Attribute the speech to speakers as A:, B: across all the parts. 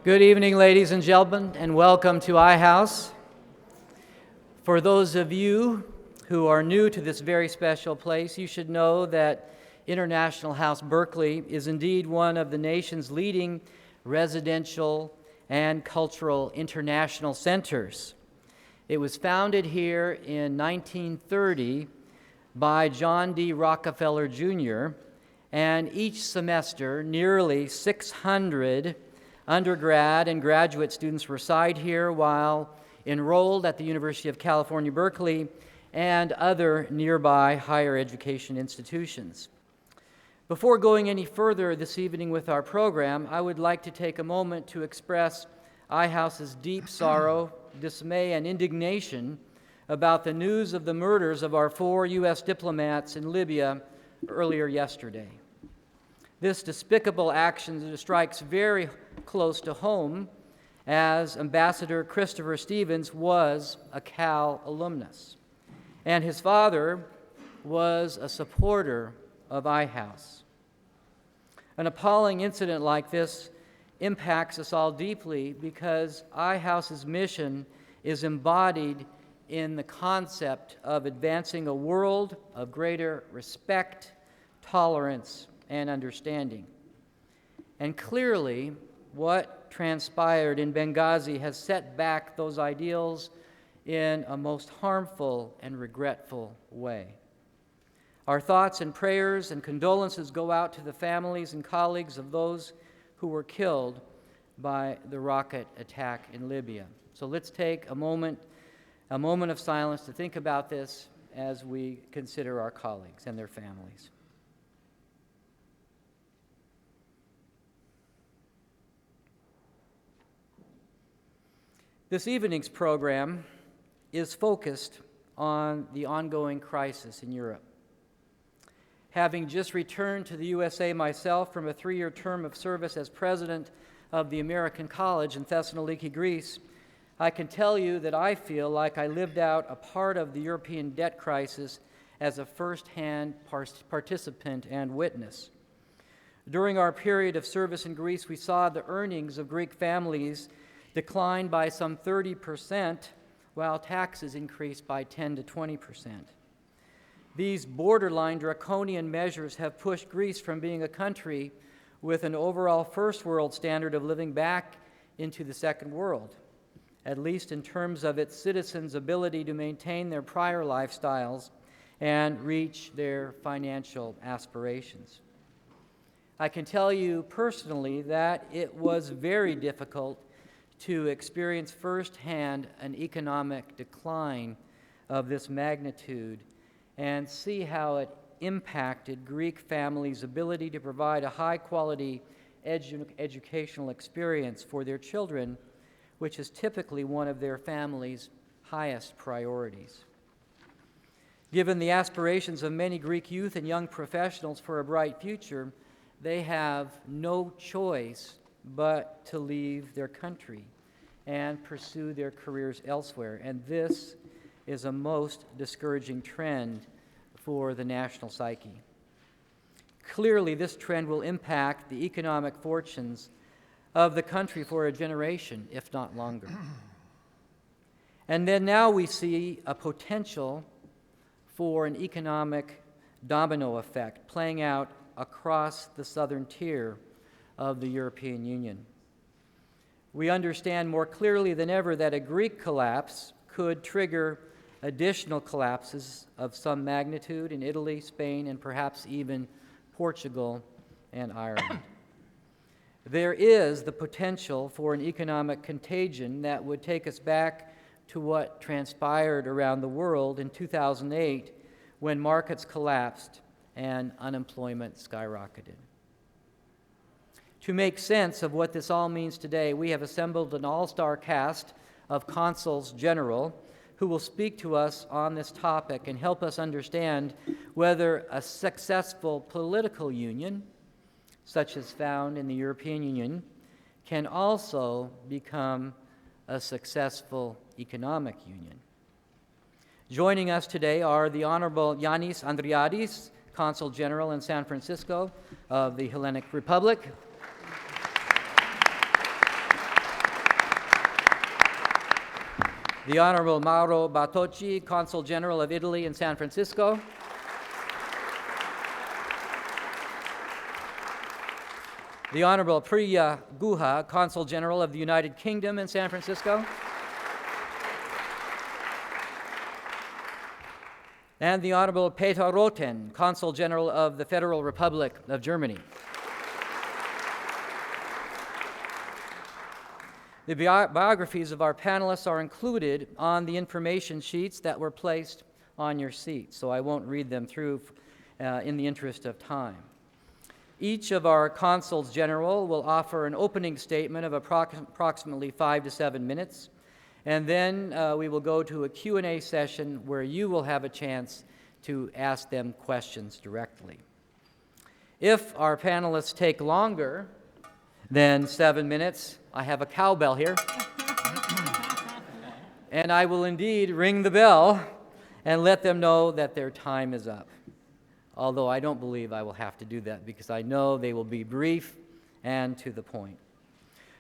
A: Good evening, ladies and gentlemen, and welcome to iHouse. For those of you who are new to this very special place, you should know that International House Berkeley is indeed one of the nation's leading residential and cultural international centers. It was founded here in 1930 by John D. Rockefeller Jr., and each semester nearly 600 undergrad and graduate students reside here while enrolled at the University of California, Berkeley, and other nearby higher education institutions. Before going any further this evening with our program, I would like to take a moment to express iHouse's deep sorrow, dismay, and indignation about the news of the murders of our 4 U.S. diplomats in Libya earlier yesterday. This despicable action strikes very close to home, as Ambassador Christopher Stevens was a Cal alumnus, and his father was a supporter of iHouse. An appalling incident like this impacts us all deeply because iHouse's mission is embodied in the concept of advancing a world of greater respect, tolerance, and understanding. And clearly, what transpired in Benghazi has set back those ideals in a most harmful and regretful way. Our thoughts and prayers and condolences go out to the families and colleagues of those who were killed by the rocket attack in Libya. So let's take a moment of silence to think about this as we consider our colleagues and their families. This evening's program is focused on the ongoing crisis in Europe. Having just returned to the USA myself from a 3-year term of service as president of the American College in Thessaloniki, Greece, I can tell you that I feel like I lived out a part of the European debt crisis as a first-hand participant and witness. During our period of service in Greece, we saw the earnings of Greek families decline by some 30%, while taxes increased by 10 to 20%. These borderline draconian measures have pushed Greece from being a country with an overall first world standard of living back into the second world, at least in terms of its citizens' ability to maintain their prior lifestyles and reach their financial aspirations. I can tell you personally that it was very difficult to experience firsthand an economic decline of this magnitude and see how it impacted Greek families' ability to provide a high-quality educational experience for their children, which is typically one of their families' highest priorities. Given the aspirations of many Greek youth and young professionals for a bright future, they have no choice but to leave their country and pursue their careers elsewhere. And this is a most discouraging trend for the national psyche. Clearly, this trend will impact the economic fortunes of the country for a generation, if not longer. And then now we see a potential for an economic domino effect playing out across the southern tier of the European Union. We understand more clearly than ever that a Greek collapse could trigger additional collapses of some magnitude in Italy, Spain, and perhaps even Portugal and Ireland. There is the potential for an economic contagion that would take us back to what transpired around the world in 2008 when markets collapsed and unemployment skyrocketed. To make sense of what this all means today, we have assembled an all-star cast of Consuls General who will speak to us on this topic and help us understand whether a successful political union, such as found in the European Union, can also become a successful economic union. Joining us today are the Honorable Ioannis Andreades, Consul General in San Francisco of the Hellenic Republic, the Honorable Mauro Battocchi, Consul General of Italy in San Francisco, the Honorable Pryia Guha, Consul General of the United Kingdom in San Francisco, and the Honorable Peter Rothen, Consul General of the Federal Republic of Germany. The biographies of our panelists are included on the information sheets that were placed on your seats, so I won't read them through in the interest of time. Each of our Consuls General will offer an opening statement of approximately 5 to 7 minutes, and then we will go to a Q&A session where you will have a chance to ask them questions directly. If our panelists take longer than 7 minutes, I have a cowbell here, and I will indeed ring the bell and let them know that their time is up. Although I don't believe I will have to do that because I know they will be brief and to the point.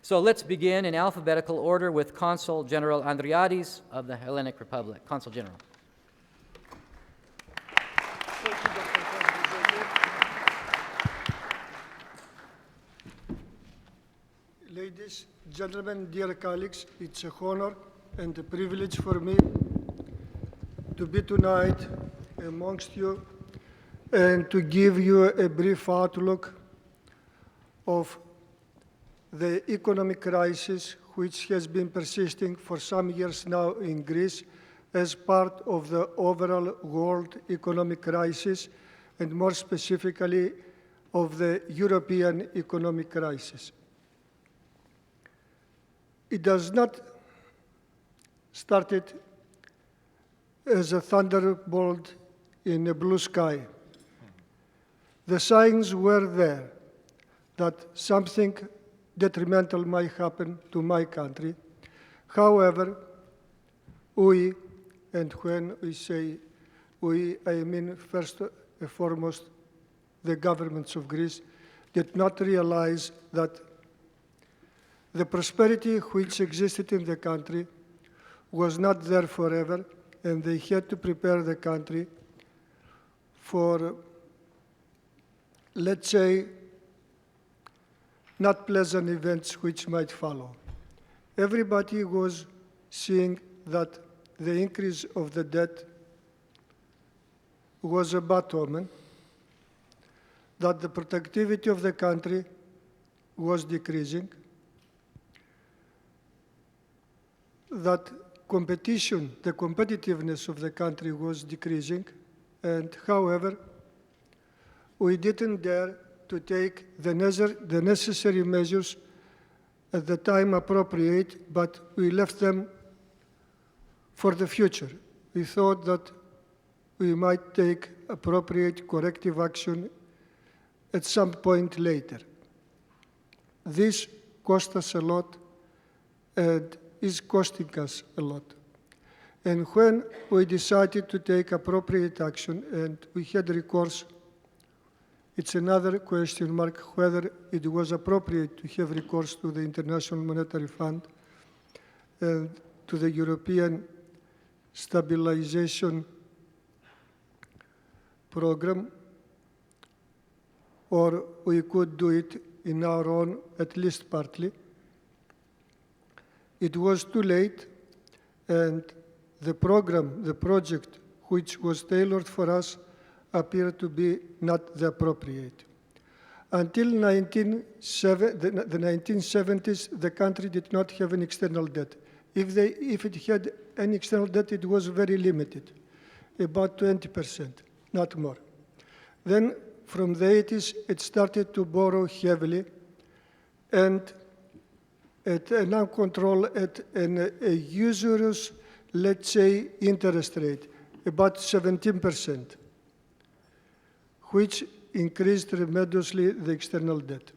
A: So let's begin in alphabetical order with Consul General Andreades of the Hellenic Republic. Consul General.
B: Ladies, gentlemen, dear colleagues, it's a honor and a privilege for me to be tonight amongst you and to give you a brief outlook of the economic crisis which has been persisting for some years now in Greece as part of the overall world economic crisis and more specifically of the European economic crisis. It does not started as a thunderbolt in a blue sky. The signs were there that something detrimental might happen to my country. However, we, and when we say we, I mean first and foremost the governments of Greece, did not realize that the prosperity which existed in the country was not there forever, and they had to prepare the country for, let's say, not pleasant events which might follow. Everybody was seeing that the increase of the debt was a bad omen, that the productivity of the country was decreasing, that competition, the competitiveness of the country was decreasing, and however, we didn't dare to take the necessary measures at the time appropriate, but we left them for the future. We thought that we might take appropriate corrective action at some point later. This cost us a lot and is costing us a lot. And when we decided to take appropriate action and we had recourse, it's another question mark whether it was appropriate to have recourse to the International Monetary Fund and to the European Stabilization Program, or we could do it in our own, at least partly. It was too late, and the program, the project, which was tailored for us, appeared to be not the appropriate. Until the 1970s, the country did not have an external debt. If it had an external debt, it was very limited, about 20%, not more. Then, from the 80s, it started to borrow heavily, and at an uncontrolled, at a usurious, let's say, interest rate, about 17%, which increased tremendously the external debt.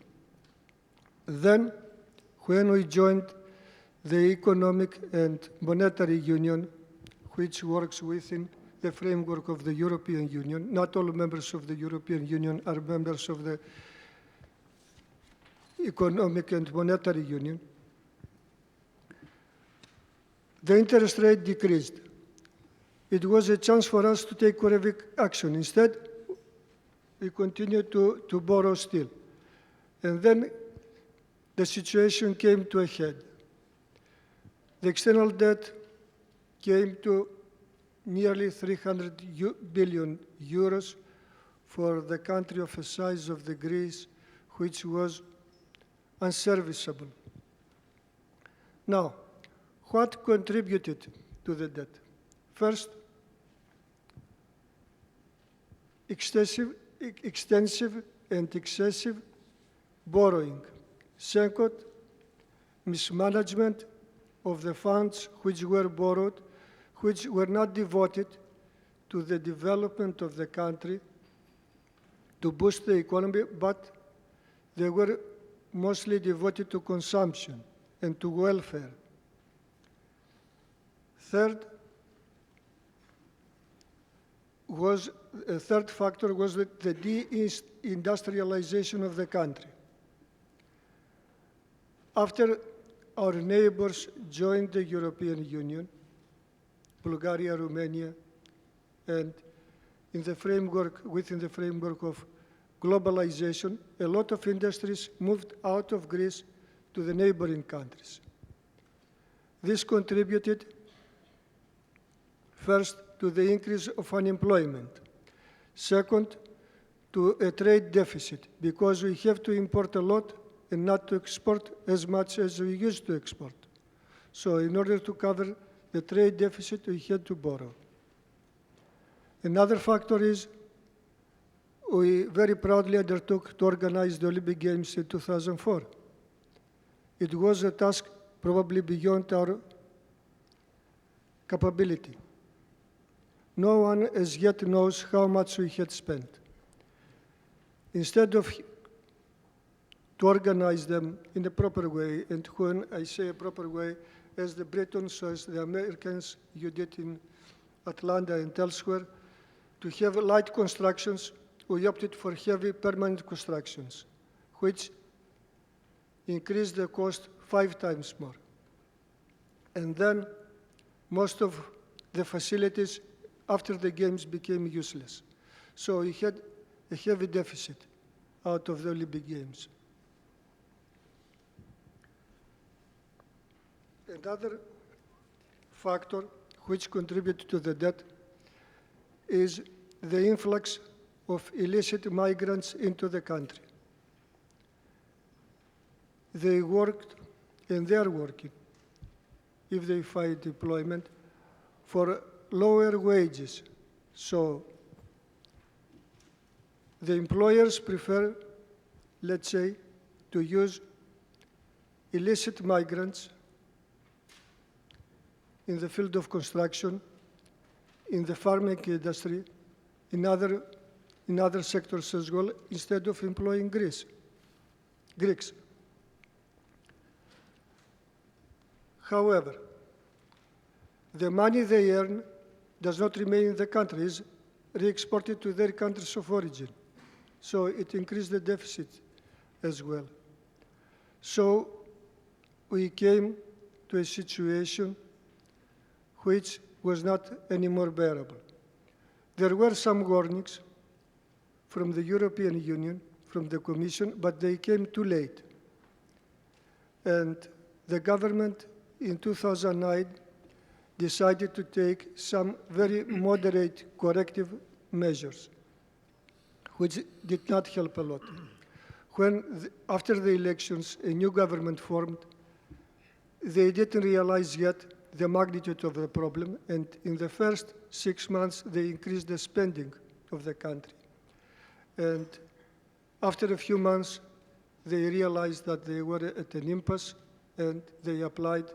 B: Then, when we joined the Economic and Monetary Union, which works within the framework of the European Union, not all members of the European Union are members of the Economic and Monetary Union, The interest rate decreased. It was a chance for us to take corrective action. Instead, we continued to borrow still. And then the situation came to a head. The external debt came to nearly 300 billion euros for the country of the size of the Greece, which was unserviceable. Now, what contributed to the debt? First, extensive and excessive borrowing. Second, mismanagement of the funds which were borrowed, which were not devoted to the development of the country, to boost the economy, but they were mostly devoted to consumption and to welfare. A third factor was the deindustrialization of the country. After our neighbors joined the European Union, Bulgaria, Romania, and within the framework of globalization, a lot of industries moved out of Greece to the neighboring countries. This contributed first to the increase of unemployment. Second, to a trade deficit, because we have to import a lot and not to export as much as we used to export. So in order to cover the trade deficit, we had to borrow. Another factor is we very proudly undertook to organize the Olympic Games in 2004. It was a task probably beyond our capability. No one as yet knows how much we had spent. Instead of to organize them in a proper way, and when I say a proper way, as the Britons, as the Americans, you did in Atlanta and elsewhere, to have light constructions, we opted for heavy permanent constructions, which increased the cost 5 times more. And then most of the facilities after the games became useless. So we had a heavy deficit out of the Olympic Games. Another factor which contributed to the debt is the influx of illicit migrants into the country. They worked, and they are working, if they find employment, for lower wages. So the employers prefer, let's say, to use illicit migrants in the field of construction, in the farming industry, in other sectors as well, instead of employing Greeks. However, the money they earn does not remain in the country, is re-exported to their countries of origin. So it increased the deficit as well. So we came to a situation which was not anymore bearable. There were some warnings from the European Union, from the Commission, but they came too late. And the government in 2009 decided to take some very moderate corrective measures, which did not help a lot. After the elections, a new government formed, they didn't realize yet the magnitude of the problem, and in the first 6 months, they increased the spending of the country. And after a few months, they realized that they were at an impasse, and they applied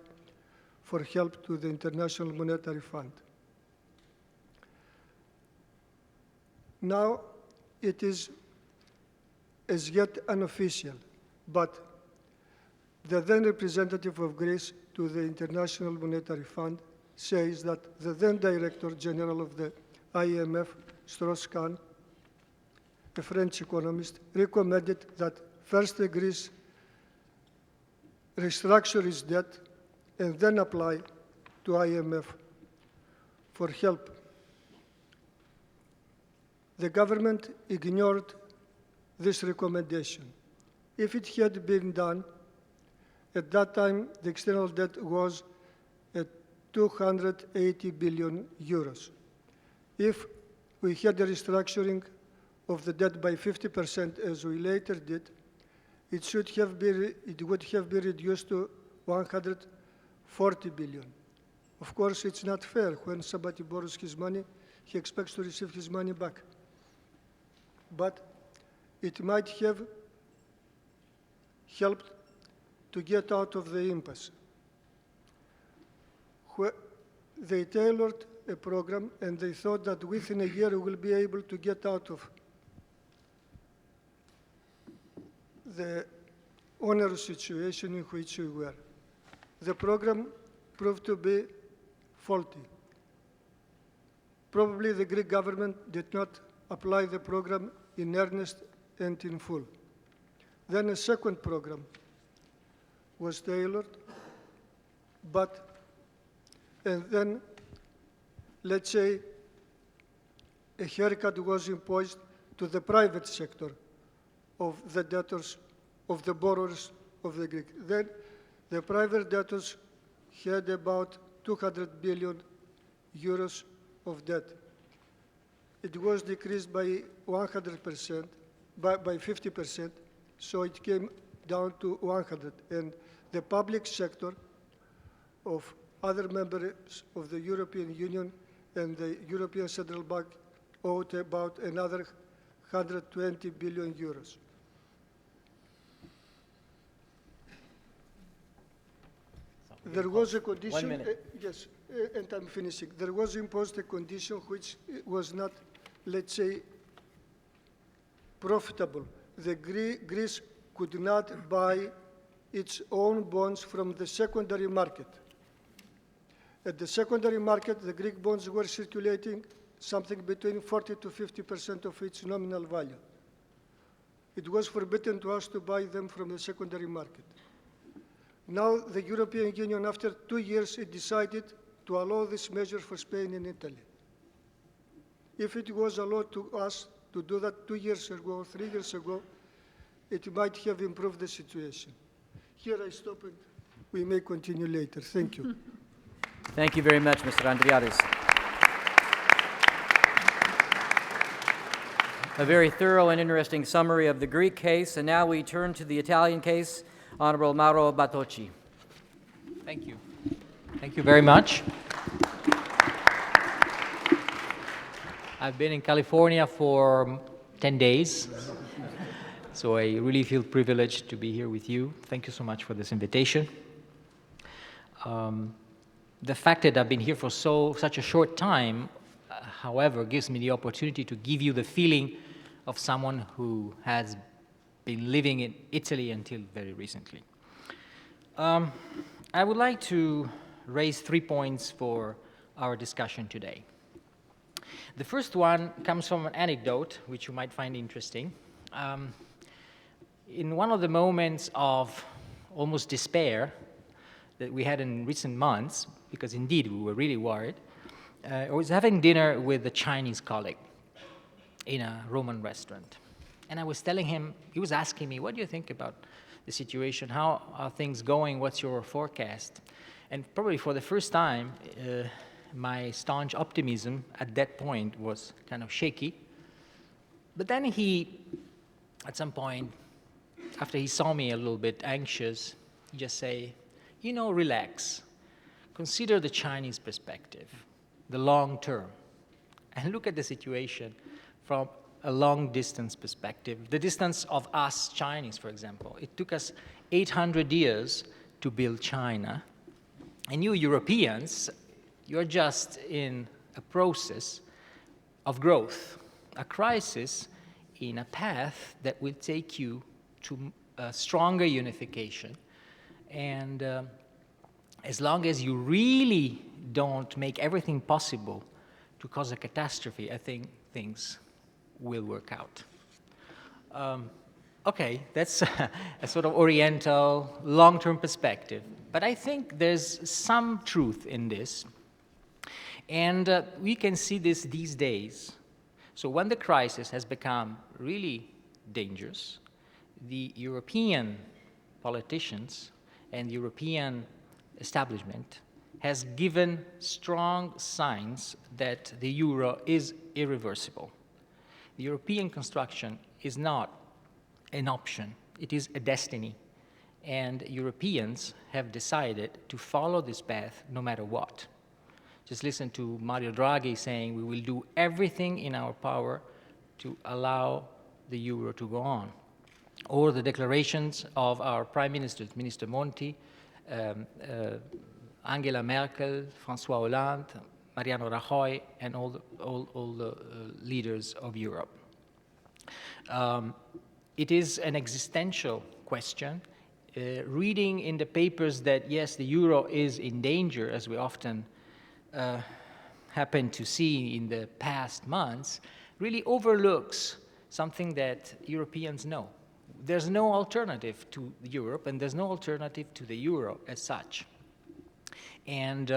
B: for help to the International Monetary Fund. Now, it is as yet unofficial, but the then representative of Greece to the International Monetary Fund says that the then Director General of the IMF, Strauss-Kahn, a French economist, recommended that first Greece restructure its debt and then apply to IMF for help. The government ignored this recommendation. If it had been done, at that time the external debt was at 280 billion euros. If we had a restructuring of the debt by 50%, as we later did, it would have been reduced to 140 billion. Of course, it's not fair. When somebody borrows his money, he expects to receive his money back. But it might have helped to get out of the impasse. They tailored a program, and they thought that within a year we will be able to get out of the onerous situation in which we were. The program proved to be faulty. Probably the Greek government did not apply the program in earnest and in full. Then a second program was tailored, and then, let's say, a haircut was imposed to the private sector of the debtors, of the borrowers of the Greek. Then the private debtors had about 200 billion euros of debt. It was decreased by 100%, by 50%, so it came down to 100. And the public sector of other members of the European Union and the European Central Bank owed about another 120 billion euros. There was a condition.
A: 1 minute.
B: Yes, and I'm finishing. There was imposed a condition which was not, let's say, profitable. Greece could not buy its own bonds from the secondary market. At the secondary market, the Greek bonds were circulating something between 40 to 50% of its nominal value. It was forbidden to us to buy them from the secondary market. Now the European Union, after 2 years, it decided to allow this measure for Spain and Italy. If it was allowed to us to do that 2 years ago, 3 years ago, it might have improved the situation. Here I stop, and we may continue later. Thank you.
A: Thank you very much, Mr. Andreades. A very thorough and interesting summary of the Greek case, and now we turn to the Italian case. Honorable Mauro Battocchi.
C: Thank you. Thank you very much. I've been in California for 10 days, so I really feel privileged to be here with you. Thank you so much for this invitation. The fact that I've been here for such a short time, however, gives me the opportunity to give you the feeling of someone who has been living in Italy until very recently. I would like to raise 3 points for our discussion today. The first one comes from an anecdote, which you might find interesting. In one of the moments of almost despair that we had in recent months, because indeed we were really worried, I was having dinner with a Chinese colleague in a Roman restaurant. And I was telling him, he was asking me, what do you think about the situation? How are things going? What's your forecast? And probably for the first time, my staunch optimism at that point was kind of shaky. But then he, at some point, after he saw me a little bit anxious, he just say, you know, relax. Consider the Chinese perspective, the long term, and look at the situation from a long-distance perspective. The distance of us Chinese, for example. It took us 800 years to build China. And you Europeans, you're just in a process of growth, a crisis in a path that will take you to a stronger unification. And as long as you really don't make everything possible to cause a catastrophe, I think things will work out. Okay, that's a sort of oriental, long-term perspective. But I think there's some truth in this. And we can see this these days. So when the crisis has become really dangerous, the European politicians and European establishment has given strong signs that the euro is irreversible. The European construction is not an option, it is a destiny. And Europeans have decided to follow this path no matter what. Just listen to Mario Draghi saying we will do everything in our power to allow the euro to go on. Or the declarations of our prime ministers, Minister Monti, Angela Merkel, François Hollande, Mariano Rajoy, and all the leaders of Europe. It is an existential question. Reading in the papers that, yes, the euro is in danger, as we often happen to see in the past months, really overlooks something that Europeans know. There's no alternative to Europe, and there's no alternative to the euro as such. And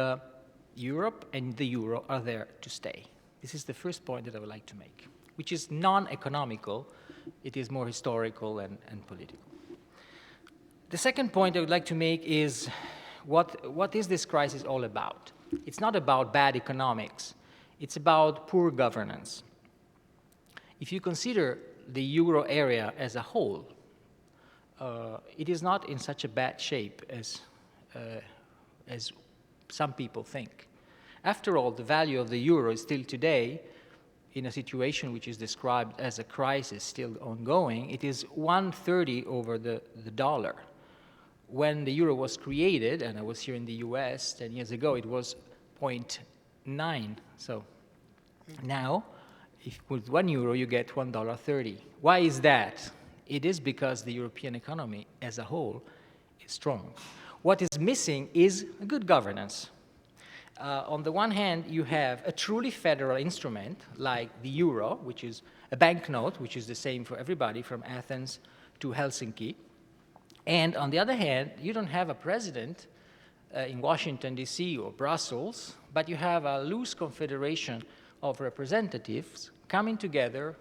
C: Europe and the euro are there to stay. This is the first point that I would like to make, which is non-economical. It is more historical and political. The second point I would like to make is what is this crisis all about? It's not about bad economics. It's about poor governance. If you consider the euro area as a whole, it is not in such a bad shape as some people think. After all, the value of the euro is still today, in a situation which is described as a crisis still ongoing, it is 130 over the dollar. When the euro was created, and I was here in the US 10 years ago, it was 0.9. So now, with 1 euro, you get $1.30. Why is that? It is because the European economy as a whole is strong. What is missing is good governance. On the one hand, you have a truly federal instrument like the euro, which is a banknote, which is the same for everybody from Athens to Helsinki. And on the other hand, you don't have a president in Washington, D.C. or Brussels, but you have a loose confederation of representatives coming together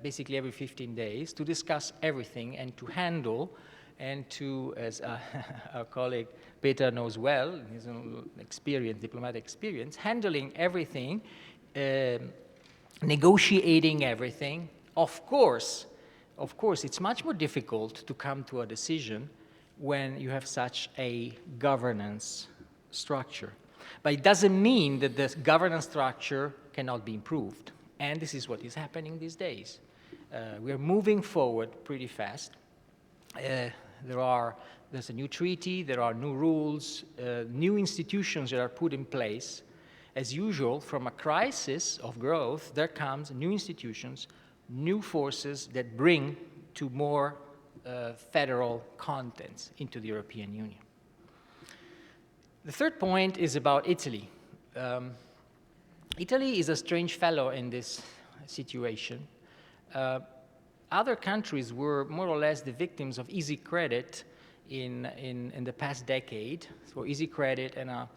C: basically every 15 days to discuss everything and to handle and to, as our colleague Peter knows well, in his own experience, diplomatic experience, handling everything, negotiating everything. Of course, it's much more difficult to come to a decision when you have such a governance structure. But it doesn't mean that the governance structure cannot be improved. And this is what is happening these days. We are moving forward pretty fast. There's a new treaty, there are new rules, new institutions that are put in place. As usual, from a crisis of growth, there comes new institutions, new forces that bring to more federal contents into the European Union. The third point is about Italy. Italy is a strange fellow in this situation. Other countries were more or less the victims of easy credit in the past decade. So easy credit and a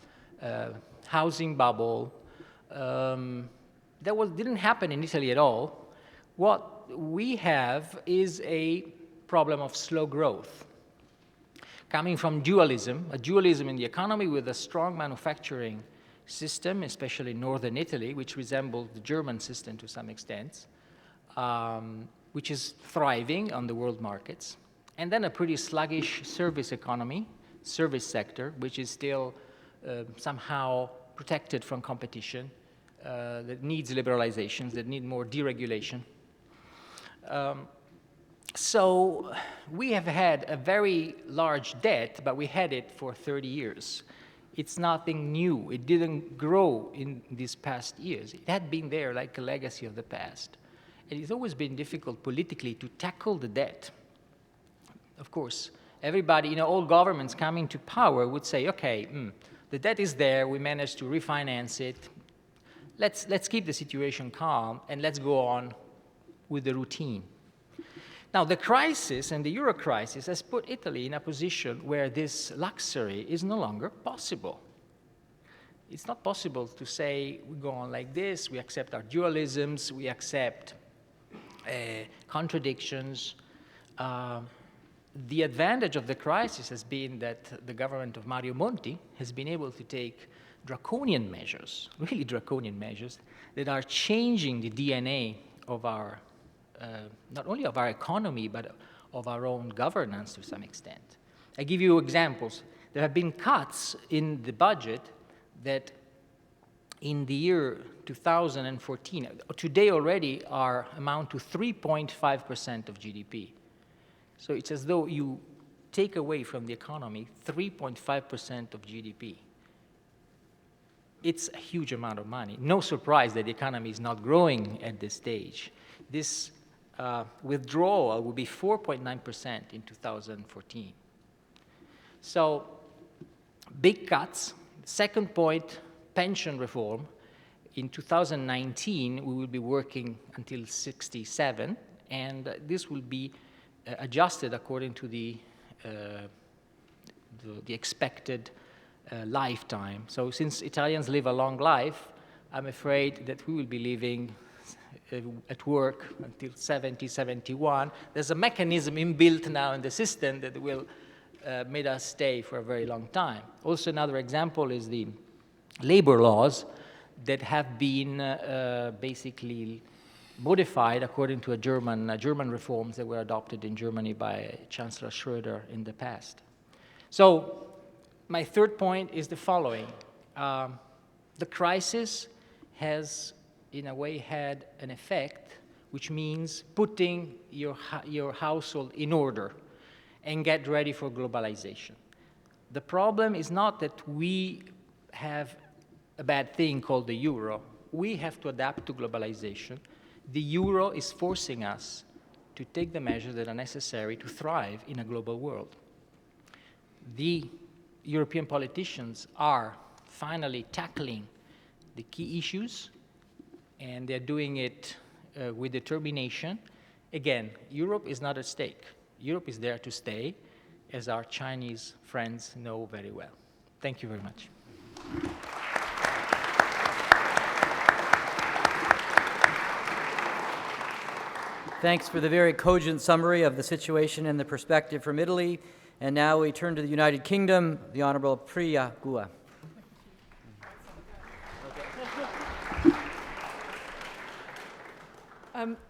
C: housing bubble. That didn't happen in Italy at all. What we have is a problem of slow growth, coming from dualism, a dualism in the economy with a strong manufacturing system, especially in northern Italy, which resembles the German system to some extent, which is thriving on the world markets, and then a pretty sluggish service economy, service sector, which is still somehow protected from competition, that needs liberalizations, that need more deregulation. So we have had a very large debt, but we had it for 30 years. It's nothing new. It didn't grow in these past years. It had been there like a legacy of the past. And it's always been difficult politically to tackle the debt. Of course, everybody, all governments coming to power would say, okay, the debt is there, we managed to refinance it. Let's keep the situation calm and let's go on with the routine. Now, the crisis and the euro crisis has put Italy in a position where this luxury is no longer possible. It's not possible to say we go on like this, we accept our dualisms, we accept contradictions. The advantage of the crisis has been that the government of Mario Monti has been able to take draconian measures, really draconian measures, that are changing the DNA of our, not only of our economy, but of our own governance to some extent. I give you examples. There have been cuts in the budget that in the year 2014, today already amount to 3.5% of GDP. So it's as though you take away from the economy 3.5% of GDP. It's a huge amount of money. No surprise that the economy is not growing at this stage. This withdrawal will be 4.9% in 2014. So big cuts. Second point, pension reform. In 2019, we will be working until 67, and this will be adjusted according to the expected lifetime. So since Italians live a long life, I'm afraid that we will be living at work until 70, 71. There's a mechanism inbuilt now in the system that will make us stay for a very long time. Also, another example is the labor laws that have been basically modified according to German reforms that were adopted in Germany by Chancellor Schröder in the past. So my third point is the following. The crisis has, in a way, had an effect, which means putting your household in order and get ready for globalization. The problem is not that we have a bad thing called the euro. We have to adapt to globalization. The euro is forcing us to take the measures that are necessary to thrive in a global world. The European politicians are finally tackling the key issues, and they're doing it with determination. Again, Europe is not at stake. Europe is there to stay, as our Chinese friends know very well. Thank you very much.
A: Thanks for the very cogent summary of the situation and the perspective from Italy. And now we turn to the United Kingdom, the Honorable Pryia Guha.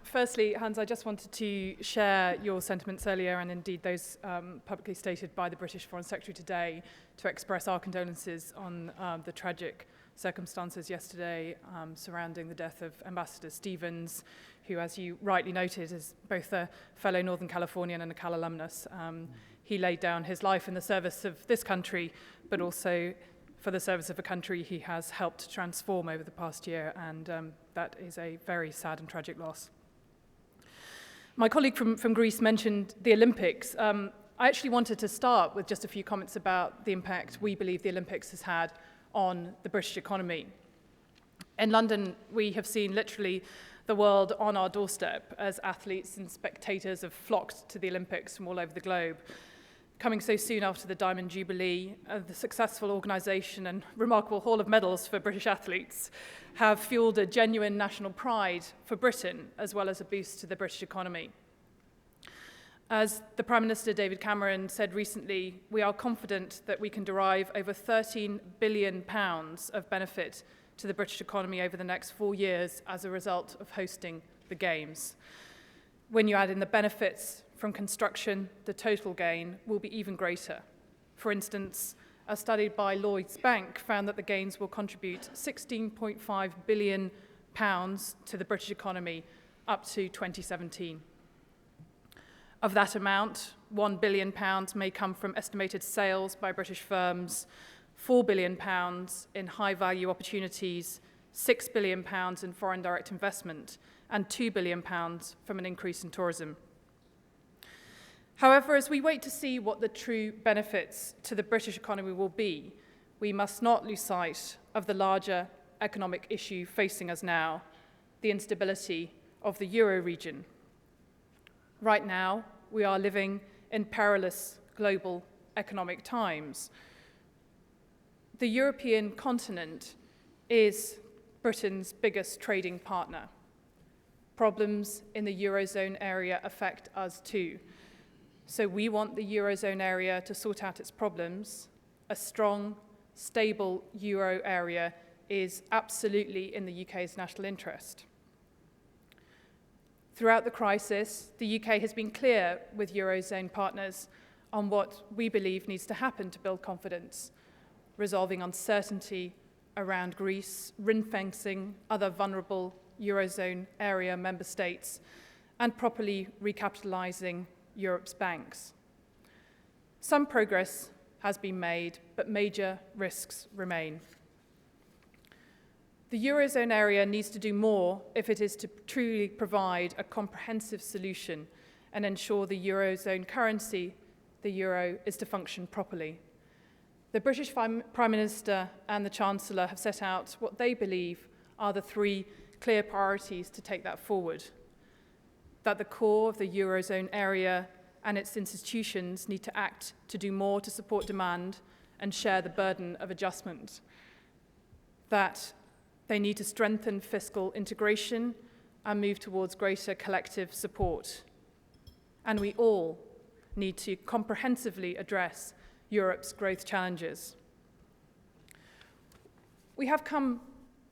D: Firstly, Hans, I just wanted to share your sentiments earlier, and indeed those publicly stated by the British Foreign Secretary today, to express our condolences on the tragic circumstances yesterday surrounding the death of Ambassador Stevens, who, as you rightly noted, is both a fellow Northern Californian and a Cal alumnus. He laid down his life in the service of this country, but also for the service of a country he has helped transform over the past year, and that is a very sad and tragic loss. My colleague from Greece mentioned the Olympics. I actually wanted to start with just a few comments about the impact we believe the Olympics has had on the British economy. In London, we have seen literally the world on our doorstep as athletes and spectators have flocked to the Olympics from all over the globe. Coming so soon after the Diamond Jubilee, the successful organisation and remarkable haul of medals for British athletes have fuelled a genuine national pride for Britain, as well as a boost to the British economy. As the Prime Minister David Cameron said recently, we are confident that we can derive over £13 billion of benefit to the British economy over the next 4 years as a result of hosting the Games. When you add in the benefits from construction, the total gain will be even greater. For instance, a study by Lloyds Bank found that the Games will contribute £16.5 billion to the British economy up to 2017. Of that amount, £1 billion may come from estimated sales by British firms, £4 billion in high-value opportunities, £6 billion in foreign direct investment, and £2 billion from an increase in tourism. However, as we wait to see what the true benefits to the British economy will be, we must not lose sight of the larger economic issue facing us now, the instability of the euro region. Right now, we are living in perilous global economic times. The European continent is Britain's biggest trading partner. Problems in the Eurozone area affect us too. So we want the Eurozone area to sort out its problems. A strong, stable Euro area is absolutely in the UK's national interest. Throughout the crisis, the UK has been clear with Eurozone partners on what we believe needs to happen to build confidence, resolving uncertainty around Greece, ring-fencing other vulnerable Eurozone area member states, and properly recapitalising Europe's banks. Some progress has been made, but major risks remain. The Eurozone area needs to do more if it is to truly provide a comprehensive solution and ensure the Eurozone currency, the euro, is to function properly. The British Prime Minister and the Chancellor have set out what they believe are the three clear priorities to take that forward. That the core of the Eurozone area and its institutions need to act to do more to support demand and share the burden of adjustment. That they need to strengthen fiscal integration and move towards greater collective support. And we all need to comprehensively address Europe's growth challenges. We have come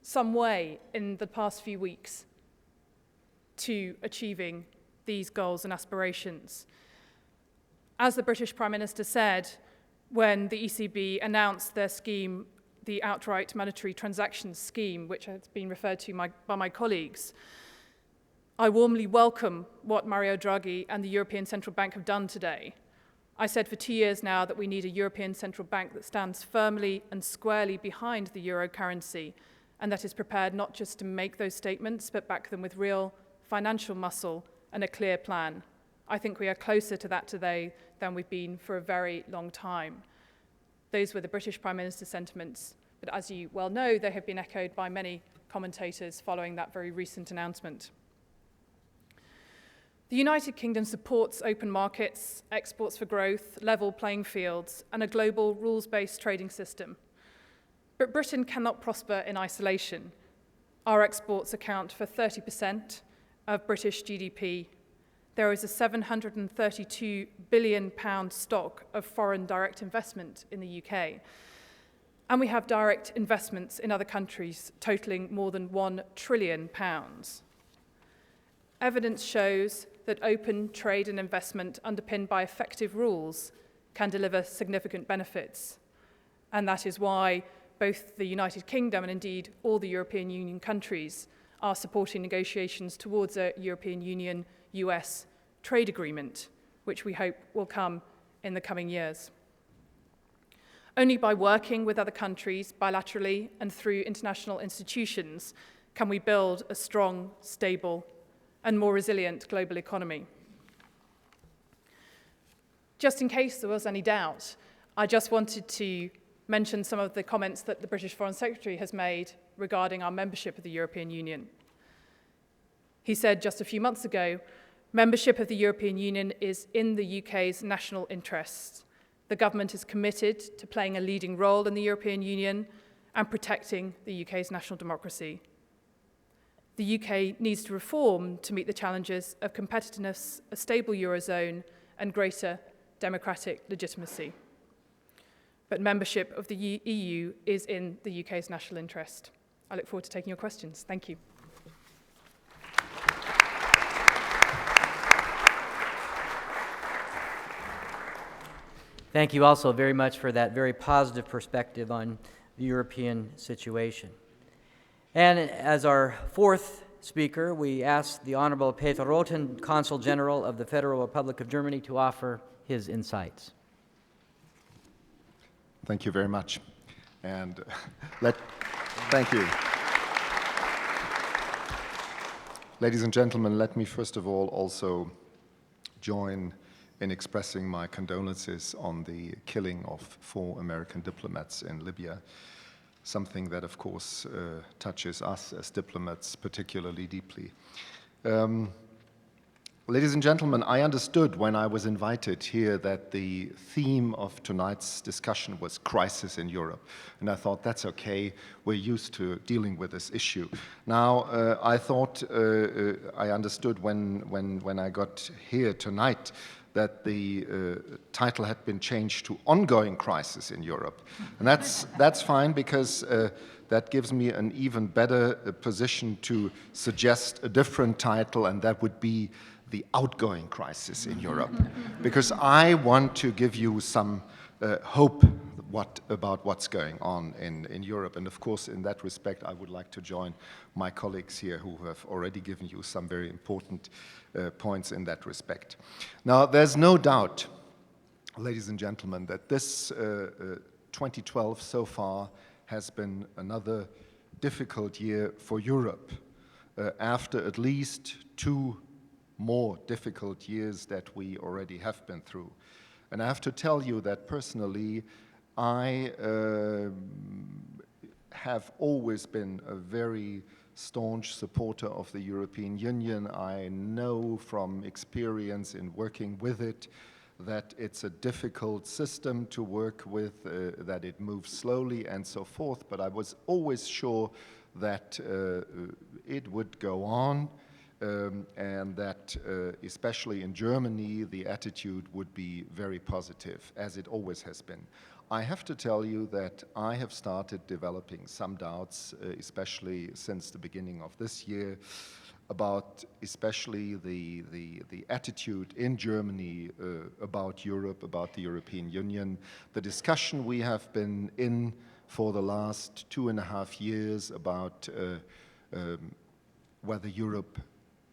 D: some way in the past few weeks to achieving these goals and aspirations. As the British Prime Minister said when the ECB announced their scheme, the outright monetary transactions scheme, which has been referred to by my colleagues, I warmly welcome what Mauro Draghi and the European Central Bank have done today. I said for 2 years now that we need a European Central Bank that stands firmly and squarely behind the euro currency and that is prepared not just to make those statements, but back them with real financial muscle and a clear plan. I think we are closer to that today than we've been for a very long time. Those were the British Prime Minister's sentiments, but as you well know, they have been echoed by many commentators following that very recent announcement. The United Kingdom supports open markets, exports for growth, level playing fields, and a global rules-based trading system. But Britain cannot prosper in isolation. Our exports account for 30% of British GDP. There is a £732 billion stock of foreign direct investment in the UK. And we have direct investments in other countries totaling more than £1 trillion. Evidence shows that open trade and investment underpinned by effective rules can deliver significant benefits. And that is why both the United Kingdom and indeed all the European Union countries are supporting negotiations towards a European Union-US trade agreement, which we hope will come in the coming years. Only by working with other countries bilaterally and through international institutions can we build a strong, stable, and more resilient global economy. Just in case there was any doubt, I just wanted to mention some of the comments that the British Foreign Secretary has made regarding our membership of the European Union. He said just a few months ago, membership of the European Union is in the UK's national interests. The government is committed to playing a leading role in the European Union and protecting the UK's national democracy. The UK needs to reform to meet the challenges of competitiveness, a stable Eurozone, and greater democratic legitimacy. But membership of the EU is in the UK's national interest. I look forward to taking your questions. Thank you.
A: Thank you also very much for that very positive perspective on the European situation. And as our fourth speaker, we ask the Honorable Peter Rothen, Consul General of the Federal Republic of Germany, to offer his insights.
E: Thank you very much. And thank you. Ladies and gentlemen, let me first of all also join in expressing my condolences on the killing of 4 American diplomats in Libya, something that, of course, touches us as diplomats particularly deeply. Ladies and gentlemen, I understood when I was invited here that the theme of tonight's discussion was crisis in Europe. And I thought, that's okay, we're used to dealing with this issue. Now, I thought I understood when I got here tonight that the title had been changed to Ongoing Crisis in Europe. And that's fine, because that gives me an even better position to suggest a different title, and that would be The Outgoing Crisis in Europe. Because I want to give you some hope about what's going on in Europe. And of course, in that respect, I would like to join my colleagues here who have already given you some very important points in that respect. Now, there's no doubt, ladies and gentlemen, that this 2012 so far has been another difficult year for Europe, after at least 2 more difficult years that we already have been through. And I have to tell you that personally, I have always been a very staunch supporter of the European Union. I know from experience in working with it that it's a difficult system to work with, that it moves slowly and so forth, but I was always sure that it would go on, and that especially in Germany the attitude would be very positive, as it always has been. I have to tell you that I have started developing some doubts, especially since the beginning of this year, about especially the attitude in Germany about Europe, about the European Union. The discussion we have been in for the last 2.5 years about whether Europe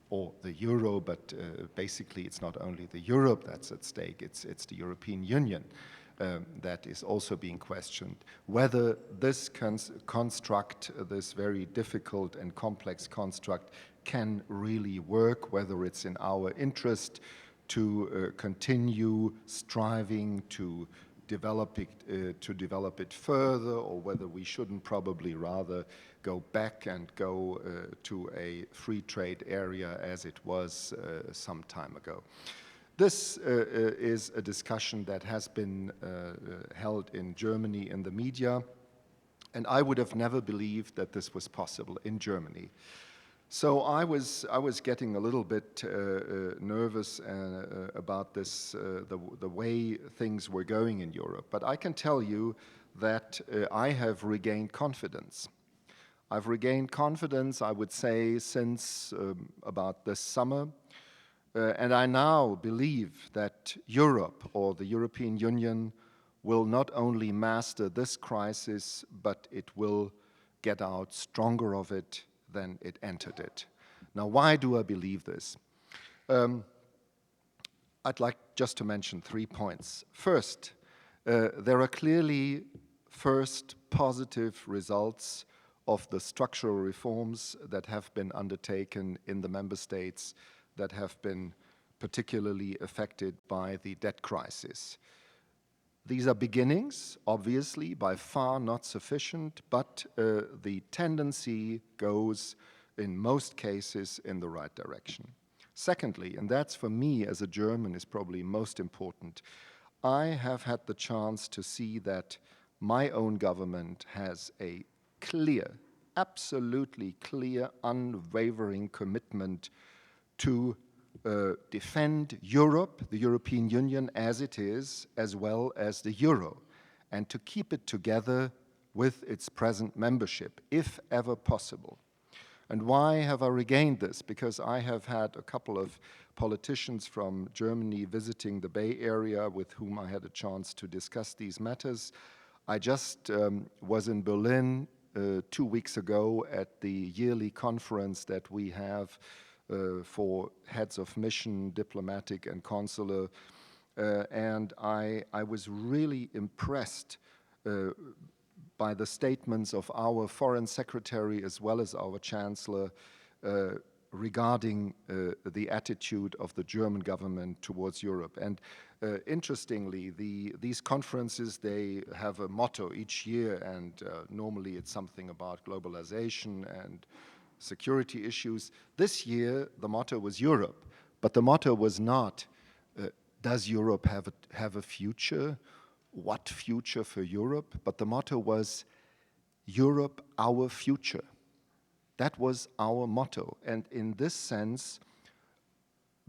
E: or the euro, but basically it's not only the Europe that's at stake, it's the European Union that is also being questioned. Whether this construct, this very difficult and complex construct, can really work, whether it's in our interest to continue striving to develop it further, or whether we shouldn't probably rather go back and go to a free trade area as it was some time ago. This is a discussion that has been held in Germany in the media, and I would have never believed that this was possible in Germany. So I was getting a little bit nervous about this, the way things were going in Europe. But I can tell you that I have regained confidence. I've regained confidence, I would say, since about this summer. And I now believe that Europe, or the European Union, will not only master this crisis, but it will get out stronger of it than it entered it. Now, why do I believe this? I'd like just to mention 3 points. First, there are clearly first positive results of the structural reforms that have been undertaken in the member states that have been particularly affected by the debt crisis. These are beginnings, obviously, by far not sufficient, but the tendency goes, in most cases, in the right direction. Secondly, and that's for me as a German is probably most important, I have had the chance to see that my own government has a clear, absolutely clear, unwavering commitment to defend Europe, the European Union as it is, as well as the euro, and to keep it together with its present membership, if ever possible. And why have I regained this? Because I have had a couple of politicians from Germany visiting the Bay Area with whom I had a chance to discuss these matters. I just was in Berlin 2 weeks ago at the yearly conference that we have for heads of mission, diplomatic and consular, and I was really impressed by the statements of our foreign secretary as well as our chancellor regarding the attitude of the German government towards Europe. And interestingly, these conferences, they have a motto each year, and normally it's something about globalization and security issues. This year, the motto was Europe, But the motto was not, does Europe have a future? What future for Europe? But the motto was, Europe, our future. That was our motto. And in this sense,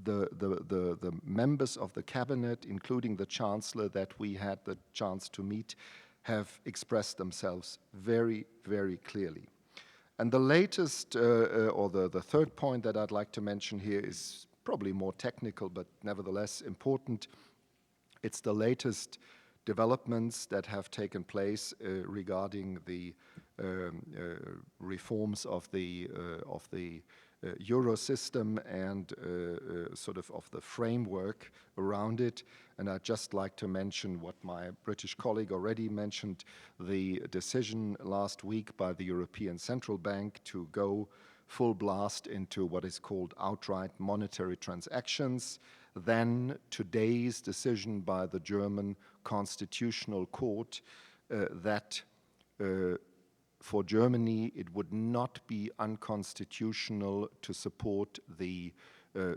E: the members of the cabinet, including the chancellor that we had the chance to meet, have expressed themselves very, very clearly. And the latest, or the third point that I'd like to mention here is probably more technical, but nevertheless important. It's the latest developments that have taken place regarding the reforms of the Euro system and sort of the framework around it. And I'd just like to mention what my British colleague already mentioned, the decision last week by the European Central Bank to go full blast into what is called outright monetary transactions. Then today's decision by the German Constitutional Court that for Germany, it would not be unconstitutional to support the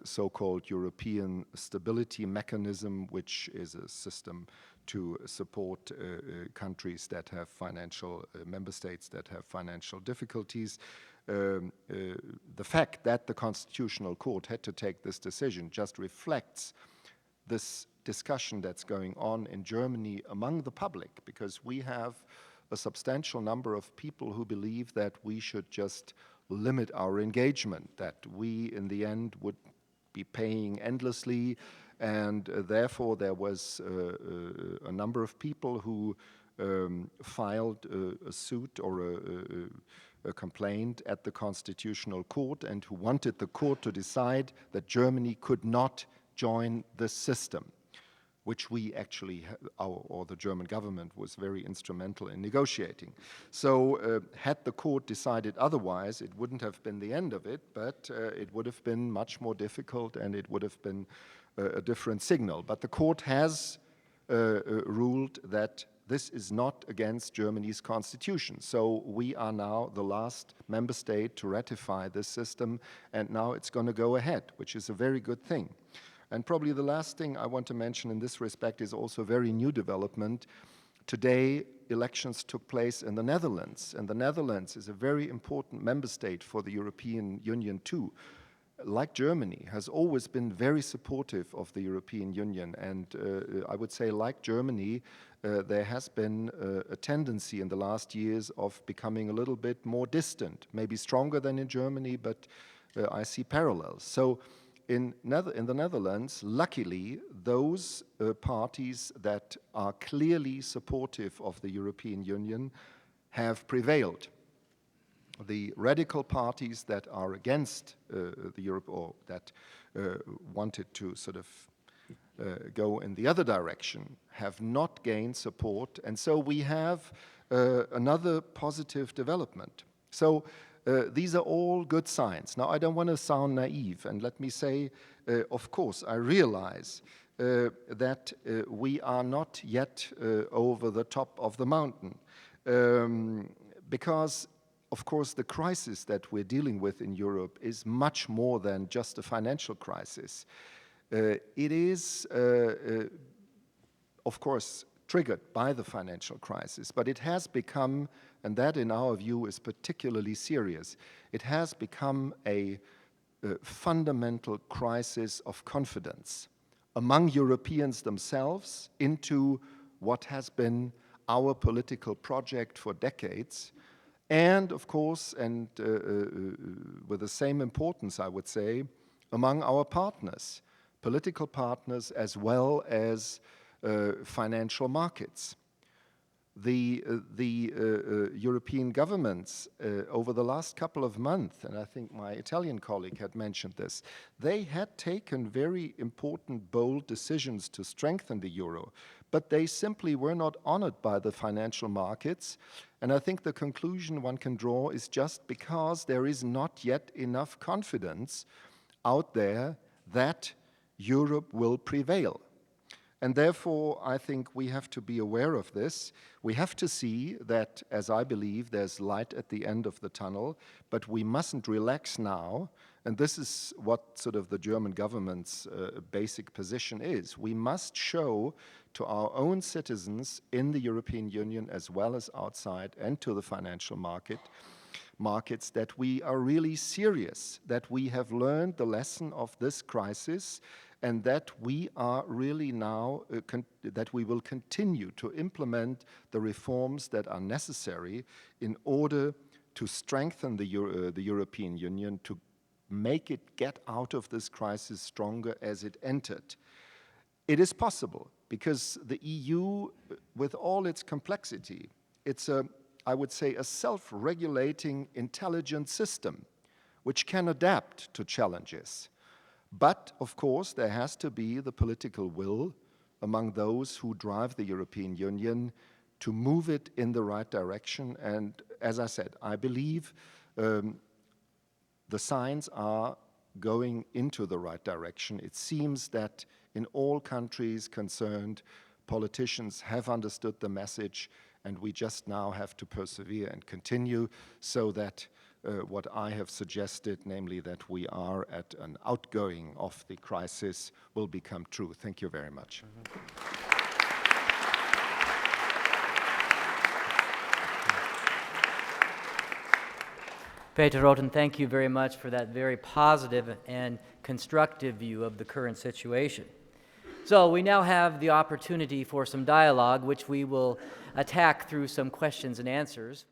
E: so-called European Stability Mechanism, which is a system to support countries that have member states that have financial difficulties. The fact that the Constitutional Court had to take this decision just reflects this discussion that's going on in Germany among the public, because we have a substantial number of people who believe that we should just limit our engagement, that we in the end would be paying endlessly, and therefore there was a number of people who filed a suit or a complaint at the Constitutional Court and who wanted the court to decide that Germany could not join this system, which we actually, or the German government was very instrumental in negotiating. So had the court decided otherwise, it wouldn't have been the end of it, but it would have been much more difficult and it would have been a different signal. But the court has ruled that this is not against Germany's constitution. So we are now the last member state to ratify this system, and now it's going to go ahead, which is a very good thing. And probably the last thing I want to mention in this respect is also a very new development. Today, elections took place in the Netherlands, and the Netherlands is a very important member state for the European Union too. Like Germany, has always been very supportive of the European Union, and I would say, like Germany, there has been a tendency in the last years of becoming a little bit more distant, maybe stronger than in Germany, but I see parallels. So in the Netherlands, luckily, those parties that are clearly supportive of the European Union have prevailed. The radical parties that are against the Europe, or that wanted to sort of go in the other direction, have not gained support, and so we have another positive development. So these are all good signs. Now, I don't want to sound naive, and let me say, of course, I realize that we are not yet over the top of the mountain, because of course, the crisis that we're dealing with in Europe is much more than just a financial crisis. It is, of course, triggered by the financial crisis, but it has become, and that in our view is particularly serious, it has become a fundamental crisis of confidence among Europeans themselves into what has been our political project for decades. And of course, and with the same importance, I would say, among our partners, political partners as well as financial markets. The European governments over the last couple of months, and I think my Italian colleague had mentioned this, they had taken very important, bold decisions to strengthen the euro, but they simply were not honored by the financial markets. And I think the conclusion one can draw is just because there is not yet enough confidence out there that Europe will prevail. And therefore, I think we have to be aware of this. We have to see that, as I believe, there's light at the end of the tunnel, but we mustn't relax now. and this is what sort of the German government's basic position is, we must show to our own citizens in the European Union as well as outside and to the financial markets that we are really serious, that we have learned the lesson of this crisis, and that we are really now, that we will continue to implement the reforms that are necessary in order to strengthen the European Union, to make it get out of this crisis stronger as it entered. It is possible, because the EU, with all its complexity, it's I would say, a self-regulating intelligent system which can adapt to challenges. But, of course, there has to be the political will among those who drive the European Union to move it in the right direction. And as I said, I believe the signs are going into the right direction. It seems that in all countries concerned, politicians have understood the message, and we just now have to persevere and continue so that what I have suggested, namely that we are at an outgoing of the crisis, will become true. Thank you very much.
A: Peter Rothen, thank you very much for that very positive and constructive view of the current situation. So we now have the opportunity for some dialogue, which we will attack through some questions and answers.